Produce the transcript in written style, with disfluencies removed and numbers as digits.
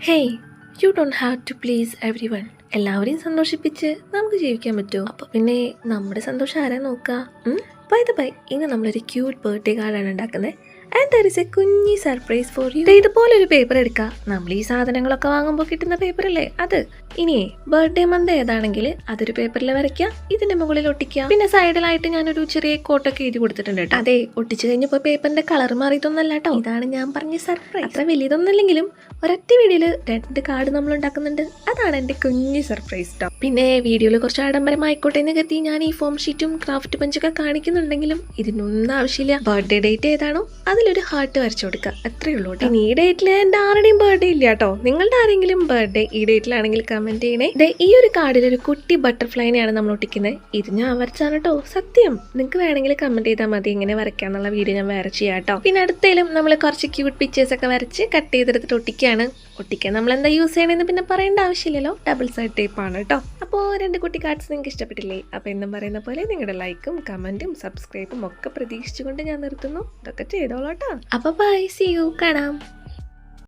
Hey, you don't have to please everyone. എല്ലാവരെയും സന്തോഷിപ്പിച്ച് നമുക്ക് ജീവിക്കാൻ പറ്റുമോ? അപ്പോൾ പിന്നെ നമ്മുടെ സന്തോഷം ആരാ നോക്കുക? ബൈ ദ ബൈ, ഇന്ന് നമ്മളൊരു ക്യൂട്ട് ബർത്ത്ഡേ കാർഡാണ് ഉണ്ടാക്കുന്നത്. ആൻഡ് ദർ ഇസ് എ കുഞ്ഞി സർപ്രൈസ് ഫോർ യു. ഇതുപോലെ ഒരു പേപ്പർ എടുക്കുക. നമ്മൾ ഈ സാധനങ്ങളൊക്കെ വാങ്ങുമ്പോൾ കിട്ടുന്ന പേപ്പർ അല്ലേ അത്. ഇനിയേ ബർത്ത്ഡേ മന്ത് ഏതാണെങ്കിൽ അതൊരു പേപ്പറിൽ വരയ്ക്കുക, ഇതിന്റെ മുകളിൽ ഒട്ടിക്കുക. പിന്നെ സൈഡിലായിട്ട് ഞാനൊരു ചെറിയ കോട്ടൊക്കെ എഴുതി കൊടുത്തിട്ടുണ്ട് കേട്ടോ. അതെ, ഒട്ടിച്ചു കഴിഞ്ഞപ്പോൾ പേപ്പറിന്റെ കളർ മാറിയിട്ടൊന്നല്ല കേട്ടോ. ഇതാണ് ഞാൻ പറഞ്ഞ സർപ്രൈസ്. അത്ര വലിയതൊന്നുമില്ലെങ്കിലും ഒരൊറ്റ വീഡിയോയിൽ 2 കാർഡ് നമ്മൾ ഉണ്ടാക്കുന്നുണ്ട്. അതാണ് എൻ്റെ കുഞ്ഞി സർപ്രൈസ് കേട്ടോ. പിന്നെ വീഡിയോയിൽ കുറച്ച് ആഡംബരമായിക്കോട്ടെ എന്ന് കരുതി ഞാൻ ഈ ഫോം ഷീറ്റും ക്രാഫ്റ്റ് പഞ്ചൊക്കെ കാണിക്കുന്നുണ്ടെങ്കിലും ഇതിനൊന്നും ആവശ്യമില്ല. ബർത്ത്ഡേ ഡേറ്റ് ഏതാണോ അതിലൊരു ഹാർട്ട് വരച്ചു കൊടുക്കുക, അത്രേ ഉള്ളൂ. ഇനി ഈ ഡേറ്റിൽ എൻ്റെ ആരുടെയും ബർത്ത്ഡേ ഇല്ല കേട്ടോ. നിങ്ങളുടെ ആരെങ്കിലും ബർത്ത്ഡേ ഈ ഡേറ്റിലാണെങ്കിൽ കമന്റ് ചെയ്യണേ. ഈ ഒരു കാർഡിൽ ഒരു കുട്ടി ബട്ടർഫ്ലൈനെയാണ് നമ്മൾ ഒട്ടിക്കുന്നത്. ഇത് ഞാൻ വരച്ചാണ് കേട്ടോ, സത്യം. നിങ്ങൾക്ക് വേണമെങ്കിൽ കമന്റ് ചെയ്താൽ മതി ഇങ്ങനെ വരയ്ക്കാന്നുള്ള വീഡിയോ ഞാൻ വേറെ ചെയ്യാം കേട്ടോ. പിന്നെ അടുത്തേലും നമ്മൾ കുറച്ച് ക്യൂട്ട് പിക്ചേഴ്സ് ഒക്കെ വരച്ച് കട്ട് ചെയ്തെടുത്തിട്ട് ഒട്ടിക്കാൻ നമ്മൾ എന്താ യൂസ് ചെയ്യണമെന്ന് പിന്നെ പറയേണ്ട ആവശ്യമില്ലല്ലോ. ഡബിൾ സൈഡ് ടേപ്പ് ആണ് കേട്ടോ. അപ്പോൾ 2 കുട്ടി കാർഡ്സ് നിങ്ങൾക്ക് ഇഷ്ടപ്പെട്ടില്ലേ? അപ്പോൾ എന്നും പറയുന്ന പോലെ നിങ്ങളുടെ ലൈക്കും കമന്റും സബ്സ്ക്രൈബും ഒക്കെ പ്രതീക്ഷിച്ചുകൊണ്ട് ഞാൻ നിർത്തുന്നു. ഇതൊക്കെ ചെയ്തോളൂ കേട്ടോ. അപ്പോൾ ബൈ, സീ യു, കാണാം.